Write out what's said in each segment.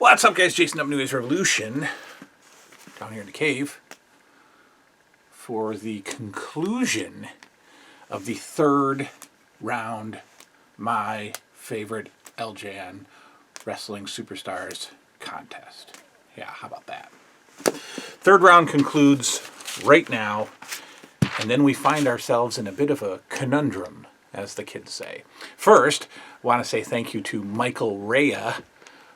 What's up, guys? Jason up, New Age Revolution, down here in the cave for the conclusion of the third round, my favorite LJN Wrestling Superstars contest. Yeah, how about that? Third round concludes right now, and then we find ourselves in a bit of a conundrum, as the kids say. First, I want to say thank you to Michael Rea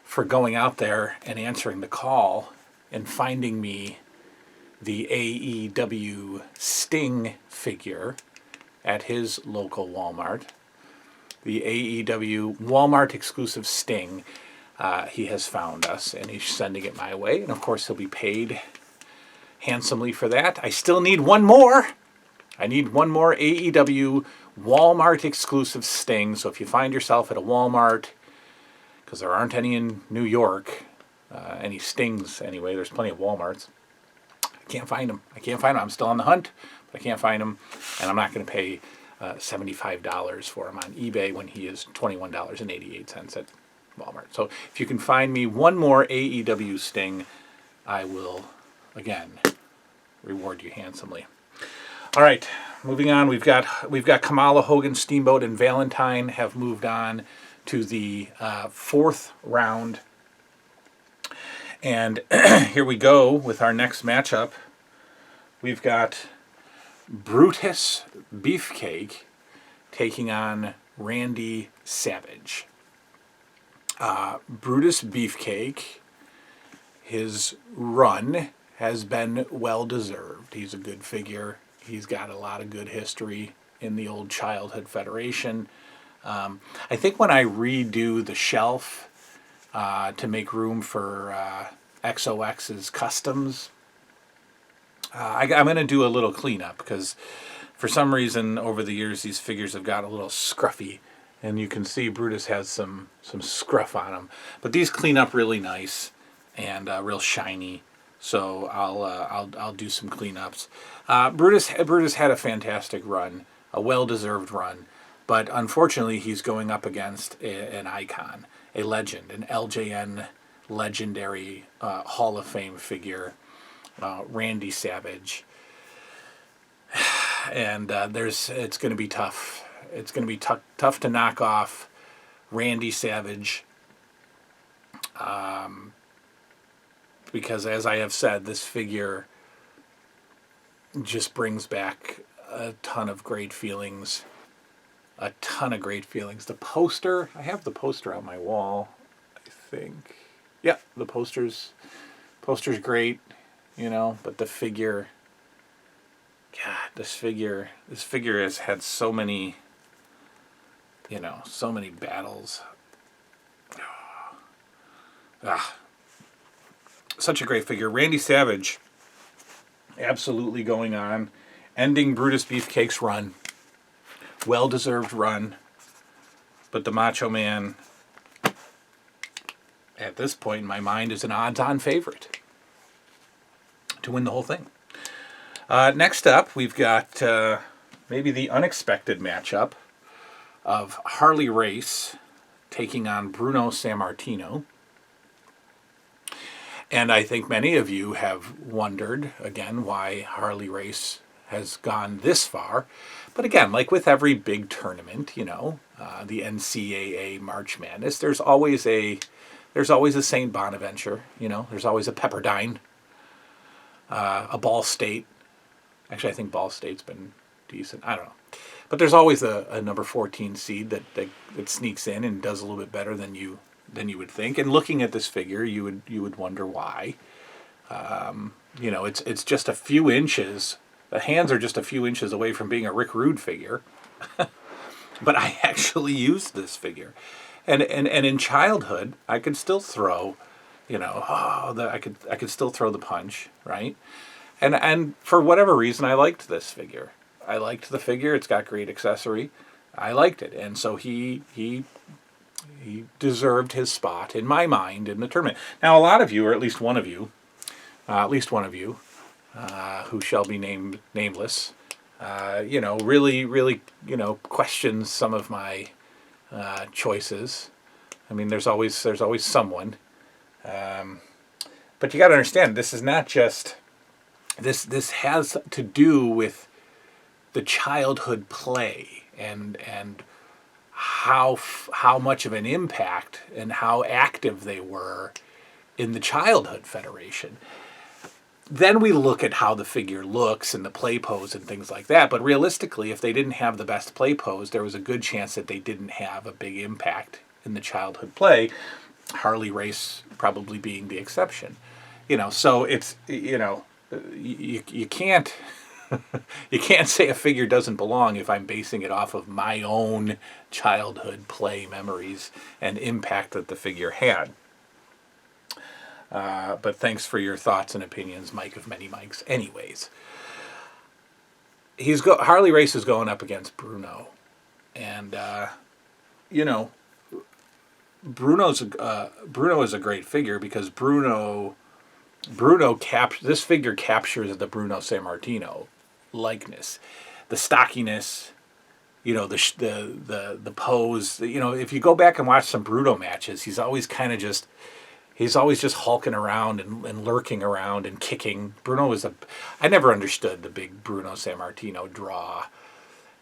for going out there and answering the call and finding me the AEW Sting figure at his local Walmart. The AEW Walmart exclusive Sting. He has found us and he's sending it my way. And of course he'll be paid handsomely for that. I still need one more. I need one more AEW Walmart exclusive Sting. So if you find yourself at a Walmart, because there aren't any in New York, any Stings anyway. There's plenty of Walmarts. I can't find them. I'm still on the hunt, but I can't find them. And I'm not going to pay $75 for him on eBay when he is $21.88 at Walmart. So if you can find me one more AEW Sting, I will, again, reward you handsomely. All right, moving on. We've got Kamala, Hogan, Steamboat, and Valentine have moved on to the fourth round. And here we go with our next matchup. We've got Brutus Beefcake taking on Randy Savage. Brutus Beefcake, his run has been well-deserved. He's a good figure. He's got a lot of good history in the old Childhood Federation. I think when I redo the shelf to make room for XOX's customs, I'm going to do a little cleanup because for some reason over the years these figures have got a little scruffy, and you can see Brutus has some scruff on them. But these clean up really nice and real shiny. So I'll do some cleanups. Brutus had a fantastic run, a well-deserved run. But unfortunately, he's going up against an icon, a legend, an LJN legendary Hall of Fame figure, Randy Savage. And it's going to be tough. It's going to be tough to knock off Randy Savage. Because as I have said, this figure just brings back a ton of great feelings. The poster, I have the poster on my wall, I think. Yeah, the poster's great, but the figure, God, this figure has had so many battles. Such a great figure. Randy Savage, absolutely going on, ending Brutus Beefcake's run. Well-deserved run, but the Macho Man, at this point in my mind, is an odds-on favorite to win the whole thing. Next up, we've got maybe the unexpected matchup of Harley Race taking on Bruno Sammartino. And I think many of you have wondered, again, why Harley Race has gone this far. But again, like with every big tournament, the NCAA March Madness, there's always a St. Bonaventure, there's always a Pepperdine, a Ball State. Actually, I think Ball State's been decent. I don't know. But there's always a number 14 seed that sneaks in and does a little bit better than you would think. And looking at this figure, you would wonder why. It's just a few inches. The hands are just a few inches away from being a Rick Rude figure. But I actually used this figure. And in childhood, I could still throw, I could still throw the punch, right? And for whatever reason, I liked this figure. I liked the figure. It's got great accessory. I liked it. And so he deserved his spot, in my mind, in the tournament. Now, a lot of you, or at least one of you, who shall be nameless, really, questions some of my choices. I mean, there's always someone But you got to understand, this is not just this has to do with the childhood play and how much of an impact and how active they were in the childhood federation. Then we look at how the figure looks and the play pose and things like that. But realistically, if they didn't have the best play pose, there was a good chance that they didn't have a big impact in the childhood play. Harley Race probably being the exception. So it's, you can't you can't say a figure doesn't belong if I'm basing it off of my own childhood play memories and impact that the figure had. But thanks for your thoughts and opinions, Mike of many Mikes. Anyways, Harley Race is going up against Bruno, and Bruno is a great figure because this figure captures the Bruno Sammartino likeness, the stockiness, the pose. If you go back and watch some Bruno matches, he's always just hulking around and lurking around and kicking. I never understood the big Bruno Sammartino draw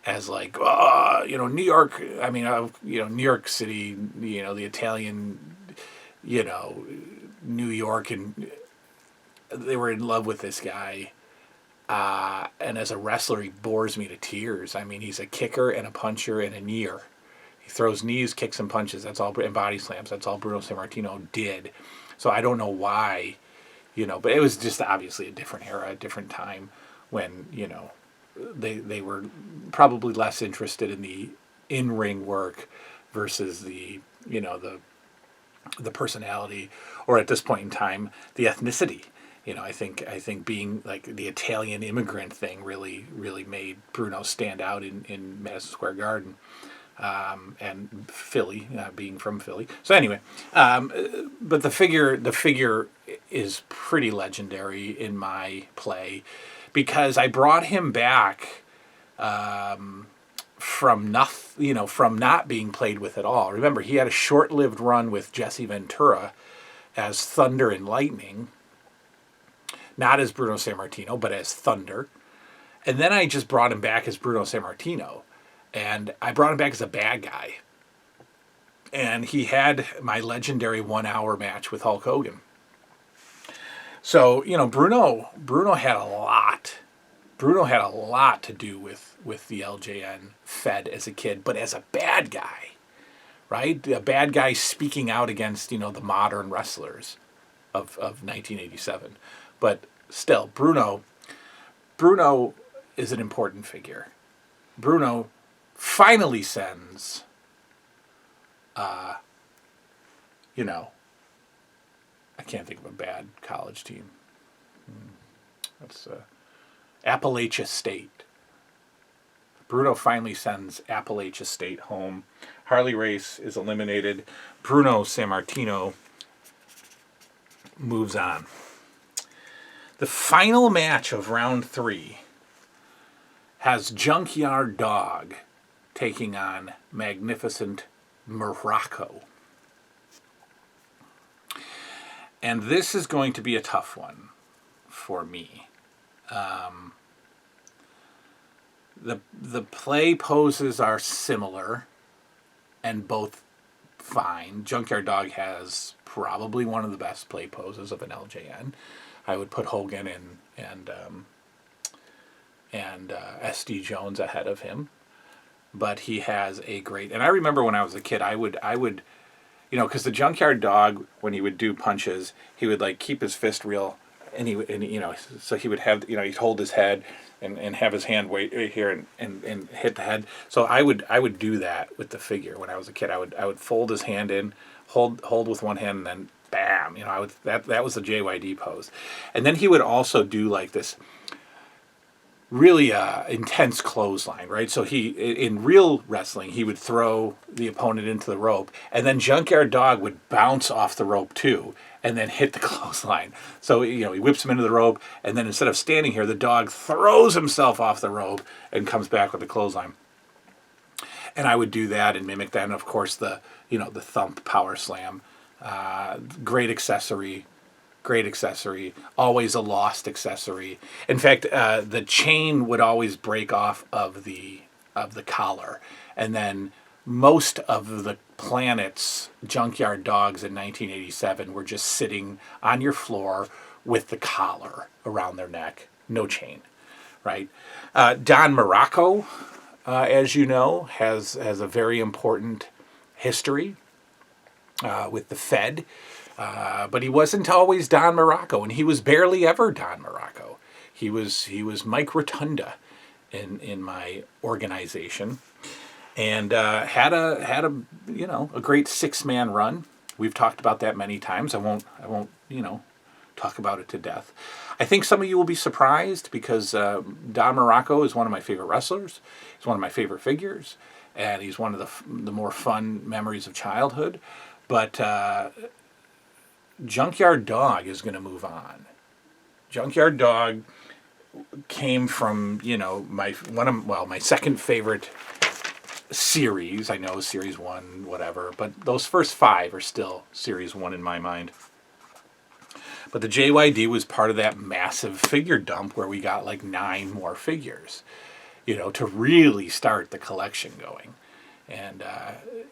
as like, New York. I mean, New York City, the Italian, New York, and they were in love with this guy. And as a wrestler, he bores me to tears. I mean, he's a kicker and a puncher and a kneer. He throws knees, kicks, and punches. That's all, and body slams. That's all Bruno Sammartino did. So I don't know why, but it was just obviously a different era, a different time when, they were probably less interested in the in-ring work versus the personality, or at this point in time, the ethnicity. I think being like the Italian immigrant thing really made Bruno stand out in Madison Square Garden, and Philly, being from Philly. So anyway, but the figure is pretty legendary in my play because I brought him back from not being played with at all. Remember, he had a short-lived run with Jesse Ventura as Thunder and Lightning. Not as Bruno Sammartino, but as Thunder. And then I just brought him back as Bruno Sammartino. And I brought him back as a bad guy. And he had my legendary 1 hour match with Hulk Hogan. So, Bruno had a lot. Bruno had a lot to do with the LJN Fed as a kid, but as a bad guy, right? A bad guy speaking out against, the modern wrestlers of 1987. But still, Bruno is an important figure. Bruno finally sends, I can't think of a bad college team. That's Appalachia State. Bruno finally sends Appalachia State home. Harley Race is eliminated. Bruno Sammartino moves on. The final match of round 3 has Junkyard Dog taking on Magnificent Morocco. And this is going to be a tough one for me. The play poses are similar and both fine. Junkyard Dog has probably one of the best play poses of an LJN. I would put Hogan and SD Jones ahead of him, but he has a great. And I remember when I was a kid, I would, because the Junkyard Dog, when he would do punches, he would like keep his fist real, and so he would have, he'd hold his head and have his hand right here and hit the head. So I would do that with the figure when I was a kid. I would fold his hand in, hold with one hand, and then bam, that was the JYD pose. And then he would also do like this really intense clothesline, right? So in real wrestling, he would throw the opponent into the rope, and then Junkyard Dog would bounce off the rope too, and then hit the clothesline. So, he whips him into the rope, and then instead of standing here, the dog throws himself off the rope and comes back with the clothesline. And I would do that and mimic that, and of course the thump power slam Great accessory. Great accessory. Always a lost accessory. In fact, the chain would always break off of the collar, and then most of the Planet's junkyard dogs in 1987 were just sitting on your floor with the collar around their neck, no chain, right? Don Morocco, as you know, has a very important history with the Fed. But he wasn't always Don Morocco, and he was barely ever Don Morocco. He was Mike Rotunda in my organization, and had a a great 6-man run. We've talked about that many times. I won't talk about it to death. I think some of you will be surprised because Don Morocco is one of my favorite wrestlers. He's one of my favorite figures, and he's one of the more fun memories of childhood. But Junkyard Dog is going to move on. Junkyard Dog came from my second favorite series. I know Series 1, whatever, but those first 5 are still Series 1 in my mind. But the JYD was part of that massive figure dump where we got like 9 more figures, to really start the collection going. And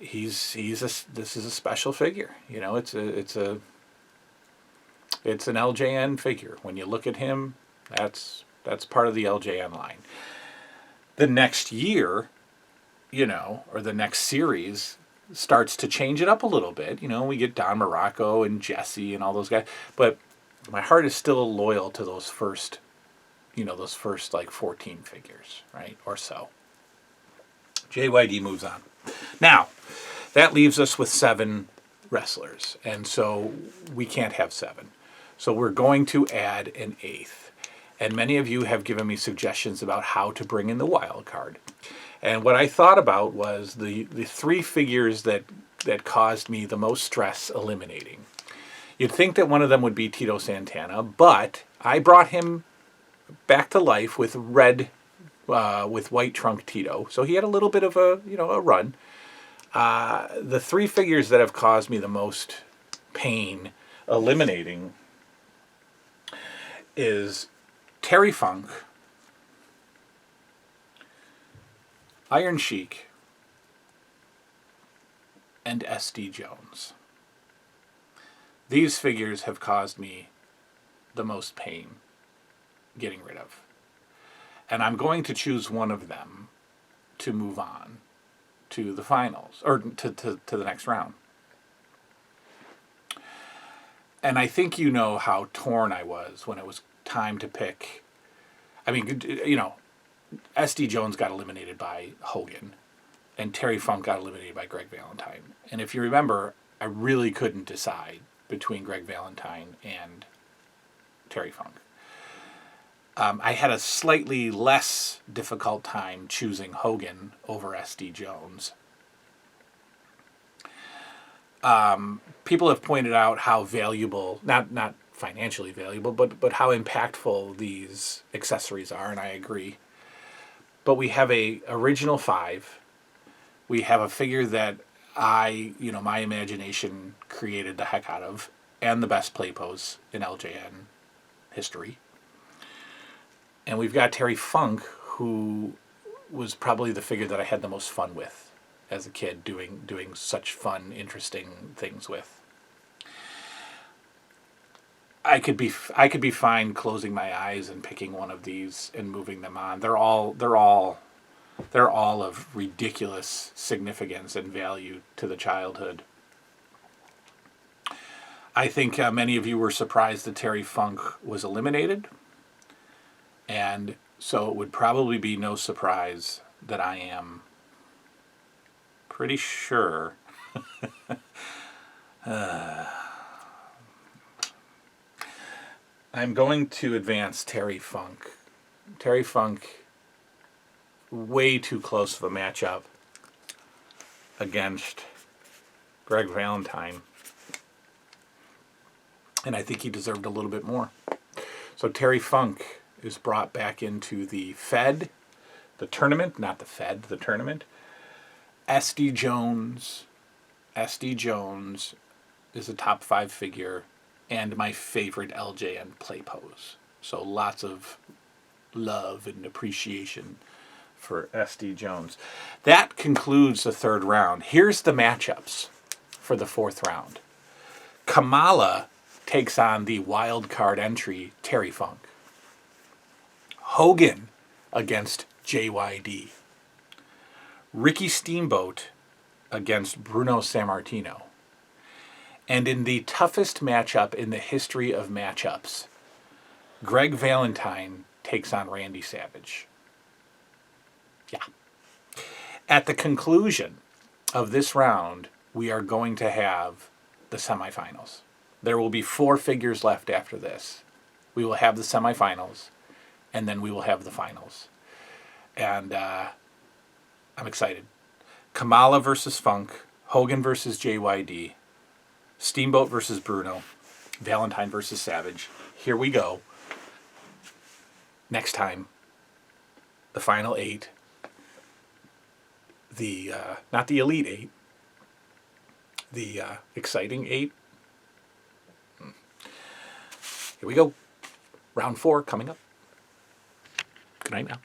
this is a special figure. It's an LJN figure. When you look at him, that's part of the LJN line. The next year, or the next series starts to change it up a little bit. We get Don Morocco and Jesse and all those guys. But my heart is still loyal to those first like 14 figures, right? Or so. JYD moves on. Now, that leaves us with 7 wrestlers. And so we can't have 7. So we're going to add an 8th. And many of you have given me suggestions about how to bring in the wild card. And what I thought about was the 3 figures that caused me the most stress eliminating. You'd think that one of them would be Tito Santana, but I brought him back to life with with white trunk Tito. So he had a little bit of a run. The 3 figures that have caused me the most pain eliminating is Terry Funk, Iron Sheik, and SD Jones. These figures have caused me the most pain getting rid of. And I'm going to choose one of them to move on to the finals, or to the next round. And I think you know how torn I was when it was time to pick. I mean, SD Jones got eliminated by Hogan, and Terry Funk got eliminated by Greg Valentine. And if you remember, I really couldn't decide between Greg Valentine and Terry Funk. I had a slightly less difficult time choosing Hogan over SD Jones. People have pointed out how valuable, not financially valuable, but how impactful these accessories are, and I agree. But we have a original 5. We have a figure that my imagination created the heck out of, and the best play pose in LJN history. And we've got Terry Funk, who was probably the figure that I had the most fun with as a kid, doing such fun, interesting things with. I could be fine closing my eyes and picking one of these and moving them on. They're all of ridiculous significance and value to the childhood. I think many of you were surprised that Terry Funk was eliminated. And so it would probably be no surprise that I am pretty sure I'm going to advance Terry Funk. Terry Funk, way too close of a matchup against Greg Valentine. And I think he deserved a little bit more. So Terry Funk is brought back into the Fed, the tournament, not the Fed, the tournament. SD Jones is a top 5 figure and my favorite LJN play pose. So lots of love and appreciation for SD Jones. That concludes the 3rd round. Here's the matchups for the 4th round. Kamala takes on the wild card entry Terry Funk. Hogan against JYD. Ricky Steamboat against Bruno Sammartino. And in the toughest matchup in the history of matchups, Greg Valentine takes on Randy Savage. Yeah. At the conclusion of this round, we are going to have the semifinals. There will be 4 figures left after this. We will have the semifinals, and then we will have the finals. And I'm excited. Kamala versus Funk, Hogan versus JYD, Steamboat versus Bruno, Valentine versus Savage. Here we go. Next time, the final 8. The not the Elite 8. The exciting 8. Here we go. Round 4 coming up. Good night now.